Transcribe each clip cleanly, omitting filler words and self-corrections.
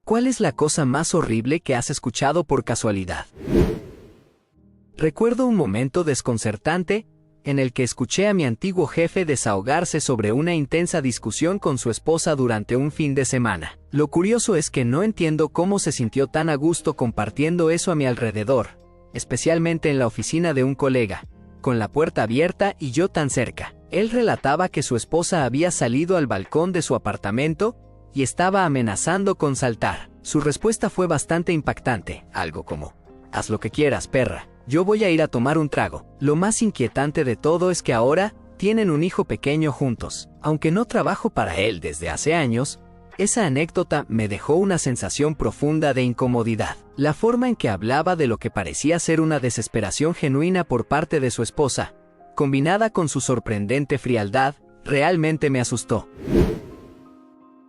¿Cuál es la cosa más horrible que has escuchado por casualidad? Recuerdo un momento desconcertante en el que escuché a mi antiguo jefe desahogarse sobre una intensa discusión con su esposa durante un fin de semana. Lo curioso es que no entiendo cómo se sintió tan a gusto compartiendo eso a mi alrededor, especialmente en la oficina de un colega, con la puerta abierta y yo tan cerca. Él relataba que su esposa había salido al balcón de su apartamento y estaba amenazando con saltar. Su respuesta fue bastante impactante, algo como: «Haz lo que quieras, perra. Yo voy a ir a tomar un trago». Lo más inquietante de todo es que ahora tienen un hijo pequeño juntos. Aunque no trabajo para él desde hace años, esa anécdota me dejó una sensación profunda de incomodidad. La forma en que hablaba de lo que parecía ser una desesperación genuina por parte de su esposa, combinada con su sorprendente frialdad, realmente me asustó.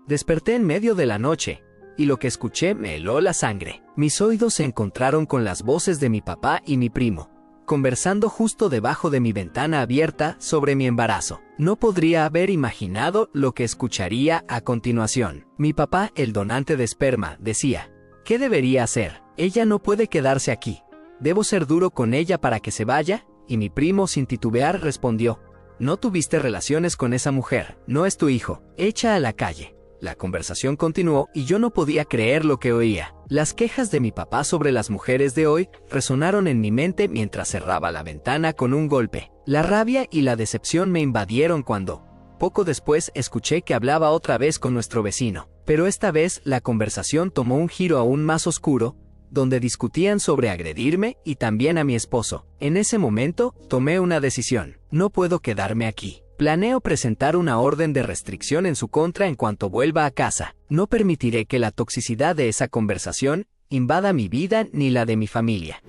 Desperté en medio de la noche, y lo que escuché me heló la sangre. Mis oídos se encontraron con las voces de mi papá y mi primo, conversando justo debajo de mi ventana abierta sobre mi embarazo. No podría haber imaginado lo que escucharía a continuación. Mi papá, el donante de esperma, decía: «¿Qué debería hacer? Ella no puede quedarse aquí. ¿Debo ser duro con ella para que se vaya?». Y mi primo, sin titubear, respondió: «No tuviste relaciones con esa mujer, no es tu hijo, echa a la calle». La conversación continuó y yo no podía creer lo que oía. Las quejas de mi papá sobre las mujeres de hoy resonaron en mi mente mientras cerraba la ventana con un golpe. La rabia y la decepción me invadieron cuando, poco después, escuché que hablaba otra vez con nuestro vecino. Pero esta vez la conversación tomó un giro aún más oscuro, donde discutían sobre agredirme y también a mi esposo. En ese momento, tomé una decisión. No puedo quedarme aquí. Planeo presentar una orden de restricción en su contra en cuanto vuelva a casa. No permitiré que la toxicidad de esa conversación invada mi vida ni la de mi familia.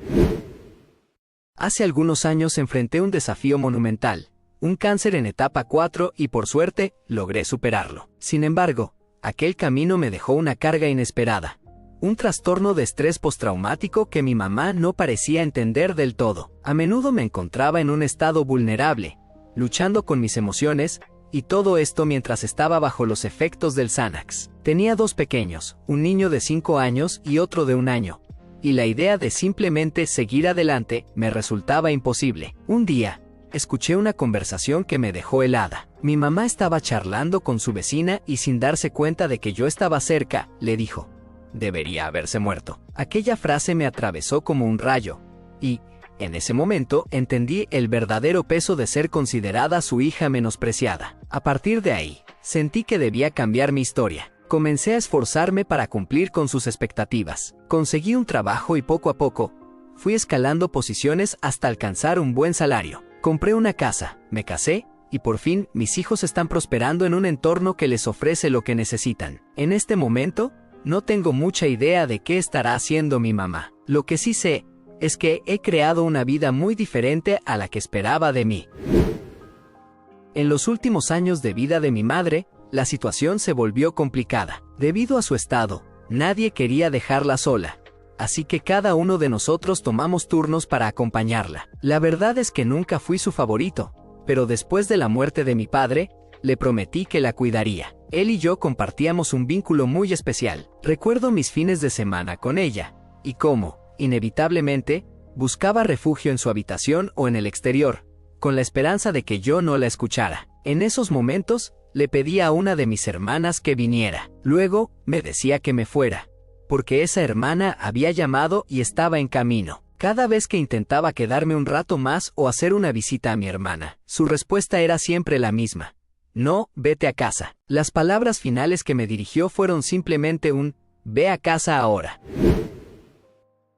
Hace algunos años enfrenté un desafío monumental, un cáncer en etapa 4 y por suerte logré superarlo. Sin embargo, aquel camino me dejó una carga inesperada, un trastorno de estrés postraumático que mi mamá no parecía entender del todo. A menudo me encontraba en un estado vulnerable, luchando con mis emociones, y todo esto mientras estaba bajo los efectos del Xanax. Tenía 2 pequeños, un niño de 5 años y otro de 1 año, y la idea de simplemente seguir adelante me resultaba imposible. Un día, escuché una conversación que me dejó helada. Mi mamá estaba charlando con su vecina y sin darse cuenta de que yo estaba cerca, le dijo: «Debería haberse muerto». Aquella frase me atravesó como un rayo, y en ese momento entendí el verdadero peso de ser considerada su hija menospreciada. A partir de ahí, sentí que debía cambiar mi historia. Comencé a esforzarme para cumplir con sus expectativas. Conseguí un trabajo y poco a poco, fui escalando posiciones hasta alcanzar un buen salario. Compré una casa, me casé, y por fin mis hijos están prosperando en un entorno que les ofrece lo que necesitan. En este momento, no tengo mucha idea de qué estará haciendo mi mamá. Lo que sí sé es que he creado una vida muy diferente a la que esperaba de mí. En los últimos años de vida de mi madre, la situación se volvió complicada. Debido a su estado, nadie quería dejarla sola, así que cada uno de nosotros tomamos turnos para acompañarla. La verdad es que nunca fui su favorito, pero después de la muerte de mi padre, le prometí que la cuidaría. Él y yo compartíamos un vínculo muy especial. Recuerdo mis fines de semana con ella, y cómo, inevitablemente, buscaba refugio en su habitación o en el exterior, con la esperanza de que yo no la escuchara. En esos momentos, le pedí a una de mis hermanas que viniera. Luego, me decía que me fuera, porque esa hermana había llamado y estaba en camino. Cada vez que intentaba quedarme un rato más o hacer una visita a mi hermana, su respuesta era siempre la misma: «No, vete a casa». Las palabras finales que me dirigió fueron simplemente un «ve a casa ahora».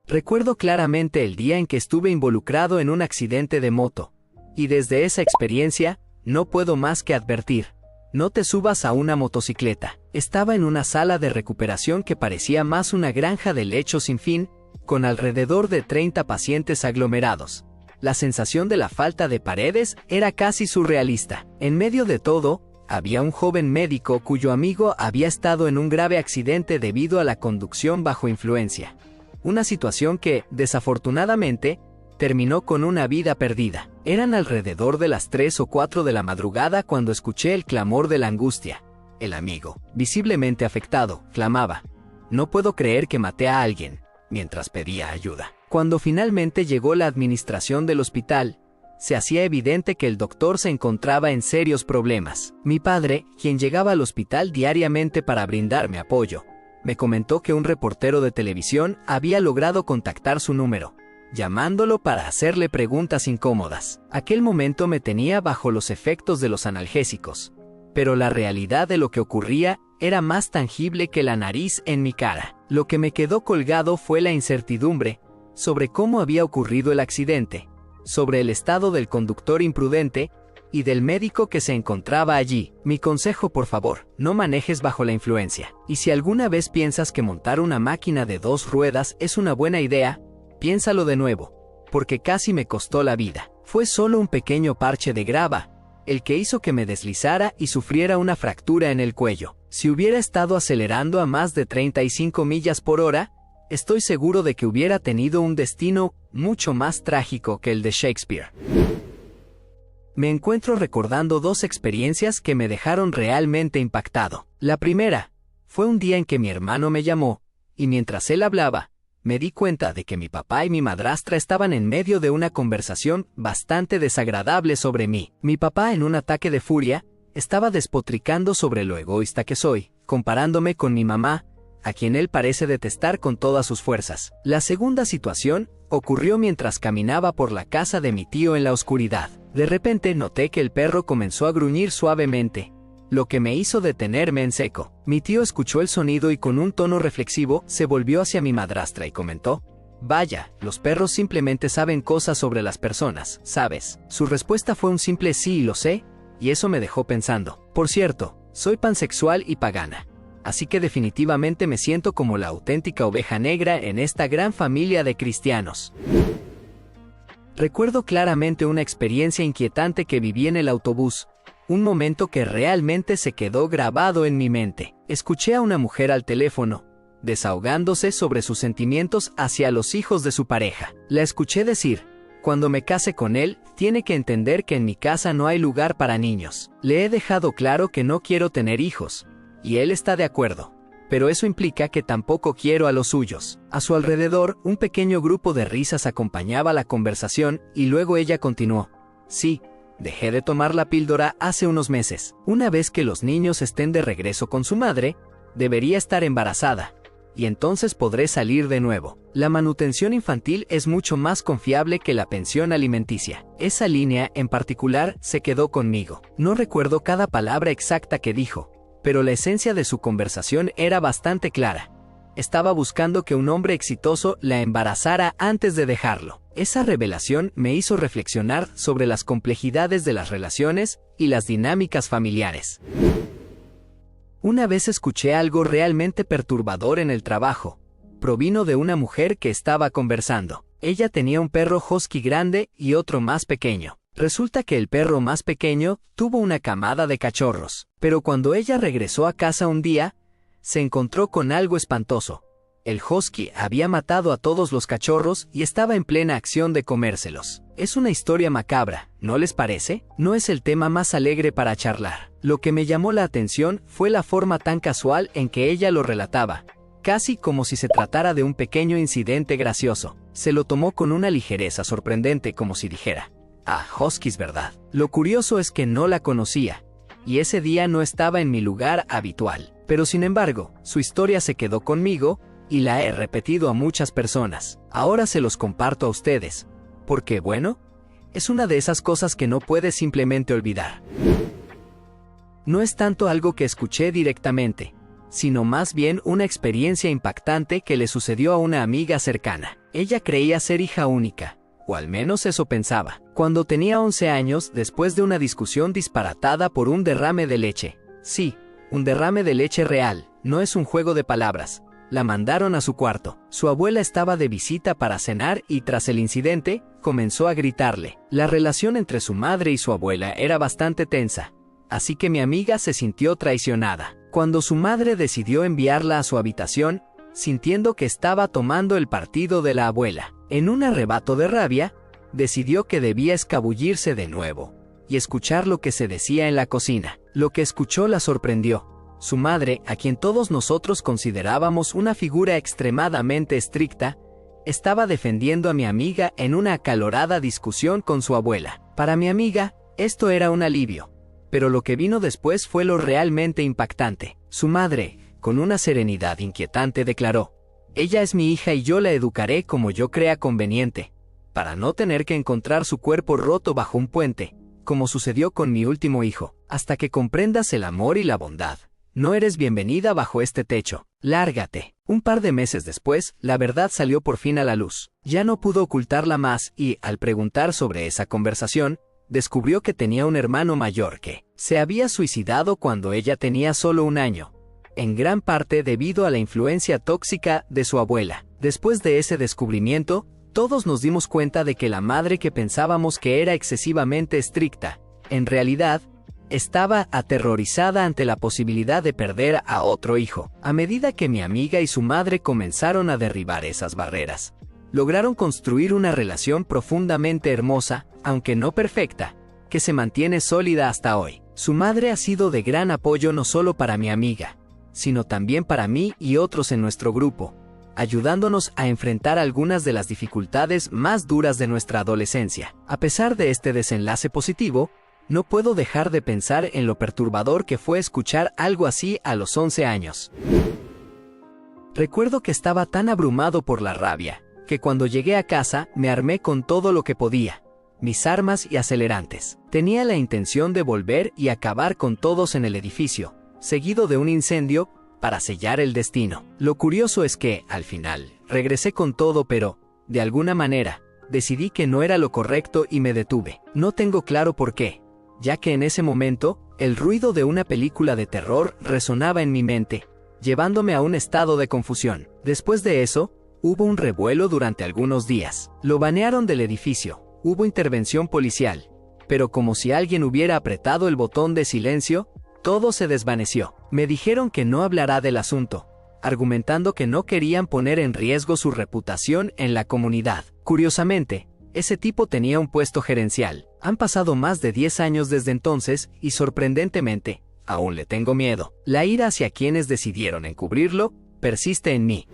Recuerdo claramente el día en que estuve involucrado en un accidente de moto, y desde esa experiencia, no puedo más que advertir: no te subas a una motocicleta. Estaba en una sala de recuperación que parecía más una granja de lechos sin fin, con alrededor de 30 pacientes aglomerados. La sensación de la falta de paredes era casi surrealista. En medio de todo, había un joven médico cuyo amigo había estado en un grave accidente debido a la conducción bajo influencia. Una situación que, desafortunadamente, terminó con una vida perdida. Eran alrededor de las 3 o 4 de la madrugada cuando escuché el clamor de la angustia. El amigo, visiblemente afectado, clamaba: No puedo creer que maté a alguien, mientras pedía ayuda. Cuando finalmente llegó la administración del hospital, se hacía evidente que el doctor se encontraba en serios problemas. Mi padre, quien llegaba al hospital diariamente para brindarme apoyo, me comentó que un reportero de televisión había logrado contactar su número, llamándolo para hacerle preguntas incómodas. Aquel momento me tenía bajo los efectos de los analgésicos, pero la realidad de lo que ocurría era más tangible que la nariz en mi cara. Lo que me quedó colgado fue la incertidumbre sobre cómo había ocurrido el accidente, sobre el estado del conductor imprudente y del médico que se encontraba allí. Mi consejo, por favor, no manejes bajo la influencia. Y si alguna vez piensas que montar una máquina de 2 ruedas es una buena idea, piénsalo de nuevo, porque casi me costó la vida. Fue solo un pequeño parche de grava el que hizo que me deslizara y sufriera una fractura en el cuello. Si hubiera estado acelerando a más de 35 millas por hora, estoy seguro de que hubiera tenido un destino mucho más trágico que el de Shakespeare. Me encuentro recordando 2 experiencias que me dejaron realmente impactado. La primera fue un día en que mi hermano me llamó, y mientras él hablaba, me di cuenta de que mi papá y mi madrastra estaban en medio de una conversación bastante desagradable sobre mí. Mi papá, en un ataque de furia, estaba despotricando sobre lo egoísta que soy, comparándome con mi mamá, a quien él parece detestar con todas sus fuerzas. La segunda situación ocurrió mientras caminaba por la casa de mi tío en la oscuridad. De repente noté que el perro comenzó a gruñir suavemente, lo que me hizo detenerme en seco. Mi tío escuchó el sonido y con un tono reflexivo se volvió hacia mi madrastra y comentó: «Vaya, los perros simplemente saben cosas sobre las personas, ¿sabes?». Su respuesta fue un simple «sí, lo sé», y eso me dejó pensando. Por cierto, soy pansexual y pagana, así que definitivamente me siento como la auténtica oveja negra en esta gran familia de cristianos. Recuerdo claramente una experiencia inquietante que viví en el autobús, un momento que realmente se quedó grabado en mi mente. Escuché a una mujer al teléfono, desahogándose sobre sus sentimientos hacia los hijos de su pareja. La escuché decir: «Cuando me case con él, tiene que entender que en mi casa no hay lugar para niños. Le he dejado claro que no quiero tener hijos, y él está de acuerdo, pero eso implica que tampoco quiero a los suyos». A su alrededor, un pequeño grupo de risas acompañaba la conversación, y luego ella continuó: «Sí, dejé de tomar la píldora hace unos meses. Una vez que los niños estén de regreso con su madre, debería estar embarazada, y entonces podré salir de nuevo. La manutención infantil es mucho más confiable que la pensión alimenticia». Esa línea en particular se quedó conmigo. No recuerdo cada palabra exacta que dijo, pero la esencia de su conversación era bastante clara. Estaba buscando que un hombre exitoso la embarazara antes de dejarlo. Esa revelación me hizo reflexionar sobre las complejidades de las relaciones y las dinámicas familiares. Una vez escuché algo realmente perturbador en el trabajo. Provino de una mujer que estaba conversando. Ella tenía un perro husky grande y otro más pequeño. Resulta que el perro más pequeño tuvo una camada de cachorros, pero cuando ella regresó a casa un día, se encontró con algo espantoso. El husky había matado a todos los cachorros y estaba en plena acción de comérselos. Es una historia macabra, ¿no les parece? No es el tema más alegre para charlar. Lo que me llamó la atención fue la forma tan casual en que ella lo relataba, casi como si se tratara de un pequeño incidente gracioso. Se lo tomó con una ligereza sorprendente, como si dijera: «Ah, huskies, ¿verdad?». Lo curioso es que no la conocía, y ese día no estaba en mi lugar habitual. Pero sin embargo, su historia se quedó conmigo, y la he repetido a muchas personas. Ahora se los comparto a ustedes, porque bueno, es una de esas cosas que no puedes simplemente olvidar. No es tanto algo que escuché directamente, sino más bien una experiencia impactante que le sucedió a una amiga cercana. Ella creía ser hija única, o al menos eso pensaba. Cuando tenía 11 años, después de una discusión disparatada por un derrame de leche. Sí, un derrame de leche real, no es un juego de palabras. La mandaron a su cuarto. Su abuela estaba de visita para cenar y tras el incidente, comenzó a gritarle. La relación entre su madre y su abuela era bastante tensa, así que mi amiga se sintió traicionada. Cuando su madre decidió enviarla a su habitación, sintiendo que estaba tomando el partido de la abuela, en un arrebato de rabia, decidió que debía escabullirse de nuevo y escuchar lo que se decía en la cocina. Lo que escuchó la sorprendió. Su madre, a quien todos nosotros considerábamos una figura extremadamente estricta, estaba defendiendo a mi amiga en una acalorada discusión con su abuela. Para mi amiga, esto era un alivio, pero lo que vino después fue lo realmente impactante. Su madre, con una serenidad inquietante, declaró: «Ella es mi hija y yo la educaré como yo crea conveniente, para no tener que encontrar su cuerpo roto bajo un puente, como sucedió con mi último hijo. Hasta que comprendas el amor y la bondad, no eres bienvenida bajo este techo. Lárgate». Un par de meses después, la verdad salió por fin a la luz. Ya no pudo ocultarla más y, al preguntar sobre esa conversación, descubrió que tenía un hermano mayor que se había suicidado cuando ella tenía solo 1 año, en gran parte debido a la influencia tóxica de su abuela. Después de ese descubrimiento, todos nos dimos cuenta de que la madre que pensábamos que era excesivamente estricta, en realidad, estaba aterrorizada ante la posibilidad de perder a otro hijo. A medida que mi amiga y su madre comenzaron a derribar esas barreras, lograron construir una relación profundamente hermosa, aunque no perfecta, que se mantiene sólida hasta hoy. Su madre ha sido de gran apoyo no solo para mi amiga, sino también para mí y otros en nuestro grupo, ayudándonos a enfrentar algunas de las dificultades más duras de nuestra adolescencia. A pesar de este desenlace positivo, no puedo dejar de pensar en lo perturbador que fue escuchar algo así a los 11 años. Recuerdo que estaba tan abrumado por la rabia, que cuando llegué a casa me armé con todo lo que podía, mis armas y acelerantes. Tenía la intención de volver y acabar con todos en el edificio, seguido de un incendio, para sellar el destino. Lo curioso es que, al final, regresé con todo, pero, de alguna manera, decidí que no era lo correcto y me detuve. No tengo claro por qué, ya que en ese momento, el ruido de una película de terror resonaba en mi mente, llevándome a un estado de confusión. Después de eso, hubo un revuelo durante algunos días. Lo banearon del edificio, hubo intervención policial, pero como si alguien hubiera apretado el botón de silencio, todo se desvaneció. Me dijeron que no hablará del asunto, argumentando que no querían poner en riesgo su reputación en la comunidad. Curiosamente, ese tipo tenía un puesto gerencial. Han pasado más de 10 años desde entonces y, sorprendentemente, aún le tengo miedo. La ira hacia quienes decidieron encubrirlo persiste en mí.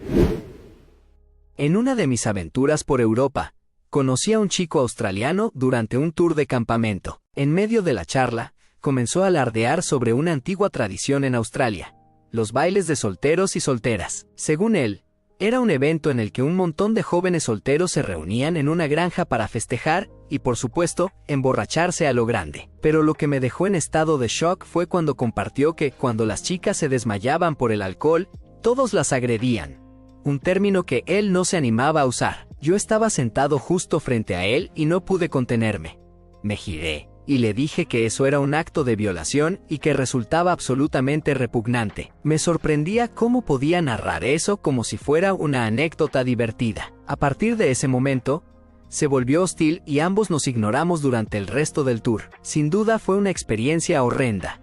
En una de mis aventuras por Europa, conocí a un chico australiano durante un tour de campamento. En medio de la charla, comenzó a alardear sobre una antigua tradición en Australia: los bailes de solteros y solteras. Según él, era un evento en el que un montón de jóvenes solteros se reunían en una granja para festejar y, por supuesto, emborracharse a lo grande. Pero lo que me dejó en estado de shock fue cuando compartió que, cuando las chicas se desmayaban por el alcohol, todos las agredían, un término que él no se animaba a usar. Yo estaba sentado justo frente a él y no pude contenerme. Me giré y le dije que eso era un acto de violación y que resultaba absolutamente repugnante. Me sorprendía cómo podía narrar eso como si fuera una anécdota divertida. A partir de ese momento, se volvió hostil y ambos nos ignoramos durante el resto del tour. Sin duda fue una experiencia horrenda.